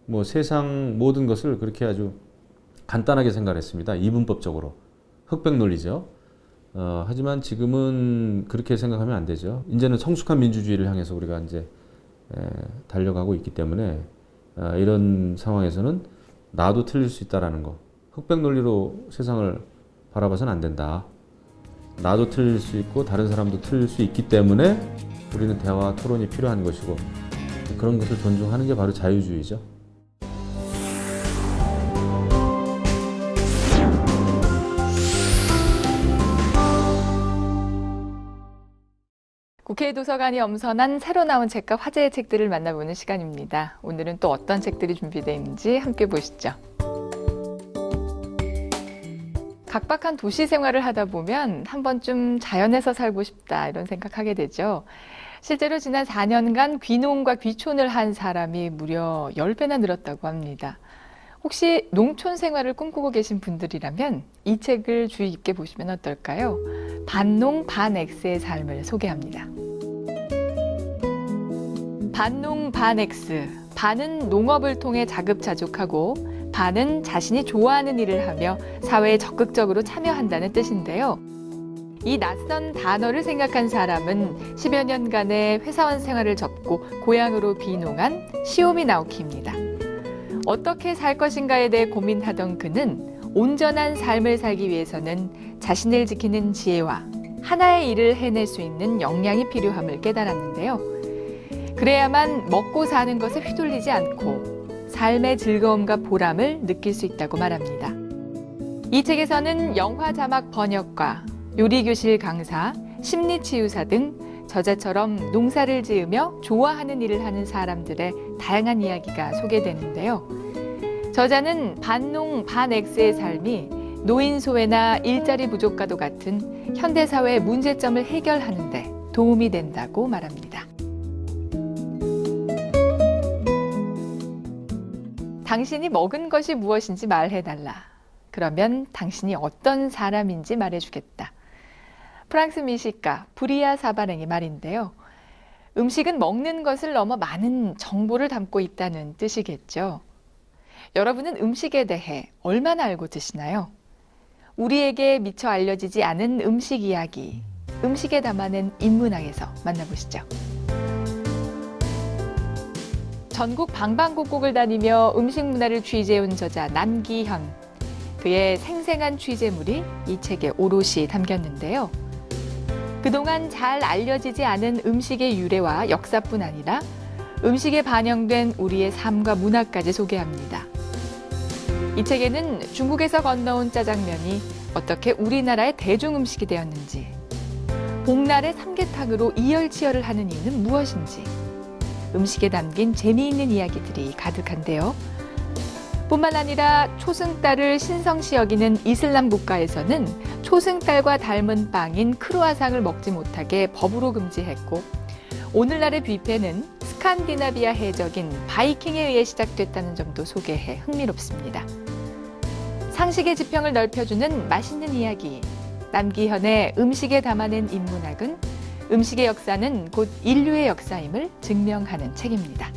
뭐 세상 모든 것을 그렇게 아주 간단하게 생각했습니다. 이분법적으로. 흑백 논리죠. 하지만 지금은 그렇게 생각하면 안 되죠. 이제는 성숙한 민주주의를 향해서 우리가 이제 달려가고 있기 때문에 이런 상황에서는 나도 틀릴 수 있다라는 거. 흑백 논리로 세상을 바라봐서는 안 된다. 나도 틀릴 수 있고 다른 사람도 틀릴 수 있기 때문에 우리는 대화와 토론이 필요한 것이고, 그런 것을 존중하는 게 바로 자유주의죠. 국회 도서관이 엄선한 새로 나온 책과 화제의 책들을 만나보는 시간입니다. 오늘은 또 어떤 책들이 준비되어 있는지 함께 보시죠. 각박한 도시 생활을 하다 보면 한 번쯤 자연에서 살고 싶다 이런 생각하게 되죠. 실제로 지난 4년간 귀농과 귀촌을 한 사람이 무려 10배나 늘었다고 합니다. 혹시 농촌 생활을 꿈꾸고 계신 분들이라면 이 책을 주의 깊게 보시면 어떨까요? 반농 반엑스의 삶을 소개합니다. 반농 반엑스, 반은 농업을 통해 자급자족하고 반은 자신이 좋아하는 일을 하며 사회에 적극적으로 참여한다는 뜻인데요. 이 낯선 단어를 생각한 사람은 10여 년간의 회사원 생활을 접고 고향으로 귀농한 시오미 나오키입니다. 어떻게 살 것인가에 대해 고민하던 그는 온전한 삶을 살기 위해서는 자신을 지키는 지혜와 하나의 일을 해낼 수 있는 역량이 필요함을 깨달았는데요. 그래야만 먹고 사는 것에 휘둘리지 않고 삶의 즐거움과 보람을 느낄 수 있다고 말합니다. 이 책에서는 영화 자막 번역가, 요리교실 강사, 심리치유사 등 저자처럼 농사를 지으며 좋아하는 일을 하는 사람들의 다양한 이야기가 소개되는데요. 저자는 반농 반X의 삶이 노인 소외나 일자리 부족과도 같은 현대사회의 문제점을 해결하는 데 도움이 된다고 말합니다. 당신이 먹은 것이 무엇인지 말해달라. 그러면 당신이 어떤 사람인지 말해주겠다. 프랑스 미식가 브리아 사바랭의 말인데요. 음식은 먹는 것을 넘어 많은 정보를 담고 있다는 뜻이겠죠. 여러분은 음식에 대해 얼마나 알고 드시나요? 우리에게 미처 알려지지 않은 음식 이야기, 음식에 담아낸 인문학에서 만나보시죠. 전국 방방곡곡을 다니며 음식 문화를 취재해온 저자 남기현. 그의 생생한 취재물이 이 책에 오롯이 담겼는데요. 그동안 잘 알려지지 않은 음식의 유래와 역사뿐 아니라 음식에 반영된 우리의 삶과 문화까지 소개합니다. 이 책에는 중국에서 건너온 짜장면이 어떻게 우리나라의 대중음식이 되었는지, 복날의 삼계탕으로 이열치열을 하는 이유는 무엇인지, 음식에 담긴 재미있는 이야기들이 가득한데요. 뿐만 아니라 초승달을 신성시 여기는 이슬람 국가에서는 초승달과 닮은 빵인 크루아상을 먹지 못하게 법으로 금지했고, 오늘날의 뷔페는 스칸디나비아 해적인 바이킹에 의해 시작됐다는 점도 소개해 흥미롭습니다. 상식의 지평을 넓혀주는 맛있는 이야기, 남기현의 음식에 담아낸 인문학은 음식의 역사는 곧 인류의 역사임을 증명하는 책입니다.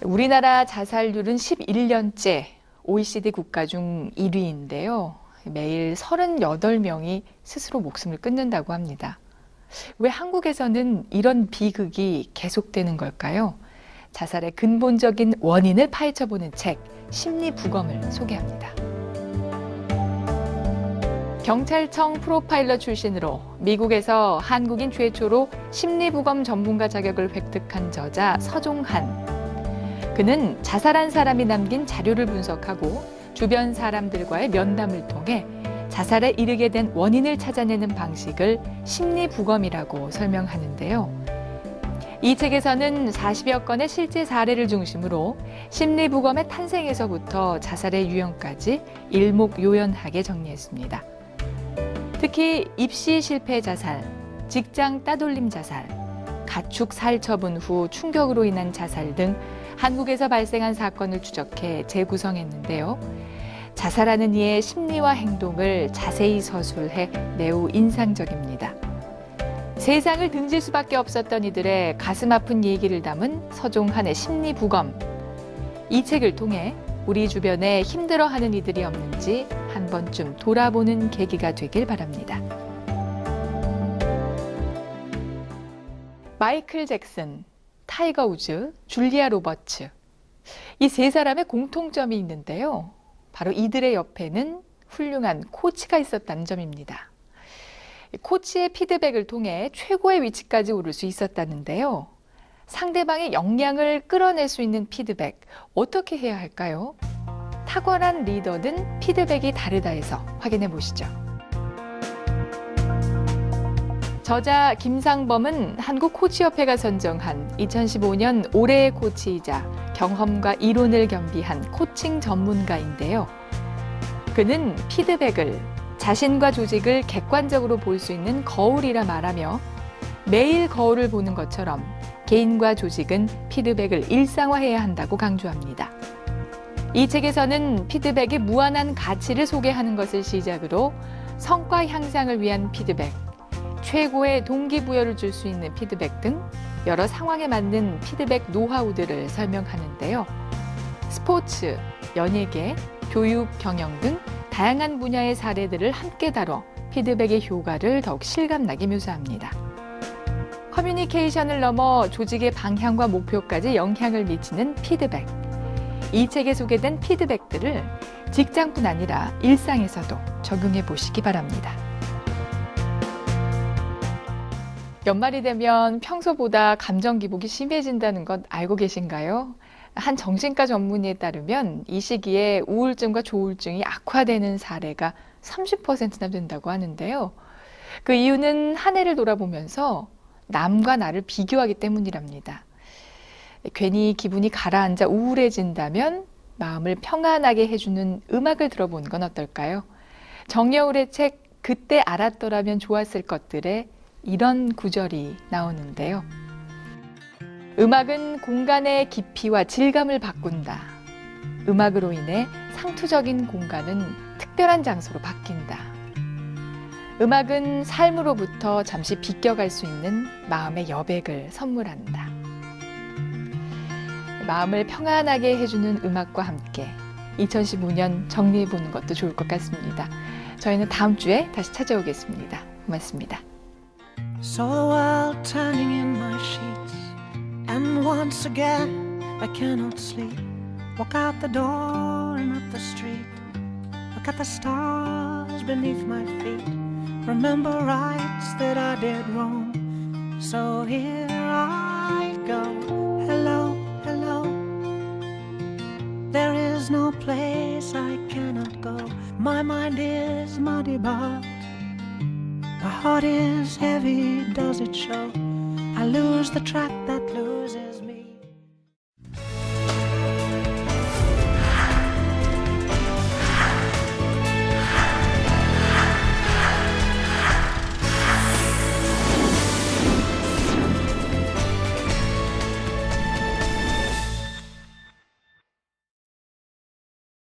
우리나라 자살률은 11년째 OECD 국가 중 1위인데요. 매일 38명이 스스로 목숨을 끊는다고 합니다. 왜 한국에서는 이런 비극이 계속되는 걸까요? 자살의 근본적인 원인을 파헤쳐보는 책, 심리부검을 소개합니다. 경찰청 프로파일러 출신으로 미국에서 한국인 최초로 심리부검 전문가 자격을 획득한 저자 서종한. 그는 자살한 사람이 남긴 자료를 분석하고 주변 사람들과의 면담을 통해 자살에 이르게 된 원인을 찾아내는 방식을 심리부검이라고 설명하는데요. 이 책에서는 40여 건의 실제 사례를 중심으로 심리부검의 탄생에서부터 자살의 유형까지 일목요연하게 정리했습니다. 특히 입시 실패 자살, 직장 따돌림 자살, 가축 살처분 후 충격으로 인한 자살 등 한국에서 발생한 사건을 추적해 재구성했는데요. 자살하는 이의 심리와 행동을 자세히 서술해 매우 인상적입니다. 세상을 등질 수밖에 없었던 이들의 가슴 아픈 얘기를 담은 서종한의 심리부검. 이 책을 통해 우리 주변에 힘들어하는 이들이 없는지 한 번쯤 돌아보는 계기가 되길 바랍니다. 마이클 잭슨, 타이거 우즈, 줄리아 로버츠. 이 세 사람의 공통점이 있는데요. 바로 이들의 옆에는 훌륭한 코치가 있었다는 점입니다. 코치의 피드백을 통해 최고의 위치까지 오를 수 있었다는데요. 상대방의 역량을 끌어낼 수 있는 피드백, 어떻게 해야 할까요? 탁월한 리더는 피드백이 다르다 해서 확인해 보시죠. 저자 김상범은 한국코치협회가 선정한 2015년 올해의 코치이자 경험과 이론을 겸비한 코칭 전문가인데요. 그는 피드백을 자신과 조직을 객관적으로 볼 수 있는 거울이라 말하며 매일 거울을 보는 것처럼 개인과 조직은 피드백을 일상화해야 한다고 강조합니다. 이 책에서는 피드백의 무한한 가치를 소개하는 것을 시작으로 성과 향상을 위한 피드백, 최고의 동기부여를 줄 수 있는 피드백 등 여러 상황에 맞는 피드백 노하우들을 설명하는데요. 스포츠, 연예계, 교육, 경영 등 다양한 분야의 사례들을 함께 다뤄 피드백의 효과를 더욱 실감나게 묘사합니다. 커뮤니케이션을 넘어 조직의 방향과 목표까지 영향을 미치는 피드백. 이 책에 소개된 피드백들을 직장뿐 아니라 일상에서도 적용해 보시기 바랍니다. 연말이 되면 평소보다 감정 기복이 심해진다는 것 알고 계신가요? 한 정신과 전문의에 따르면 이 시기에 우울증과 조울증이 악화되는 사례가 30%나 된다고 하는데요. 그 이유는 한 해를 돌아보면서 남과 나를 비교하기 때문이랍니다. 괜히 기분이 가라앉아 우울해진다면 마음을 평안하게 해주는 음악을 들어보는 건 어떨까요? 정여울의 책 그때 알았더라면 좋았을 것들에 이런 구절이 나오는데요. 음악은 공간의 깊이와 질감을 바꾼다. 음악으로 인해 상투적인 공간은 특별한 장소로 바뀐다. 음악은 삶으로부터 잠시 비껴갈 수 있는 마음의 여백을 선물한다. 마음을 평안하게 해주는 음악과 함께 2015년 정리해보는 것도 좋을 것 같습니다. 저희는 다음 주에 다시 찾아오겠습니다. 고맙습니다. Saw the world turning in my sheets, and once again I cannot sleep. Walk out the door and up the street, look at the stars beneath my feet. Remember rights that I did wrong, so here I go. Hello, hello. There is no place I cannot go. My mind is muddy, but my heart is heavy, does it show? I lose the track that loses me.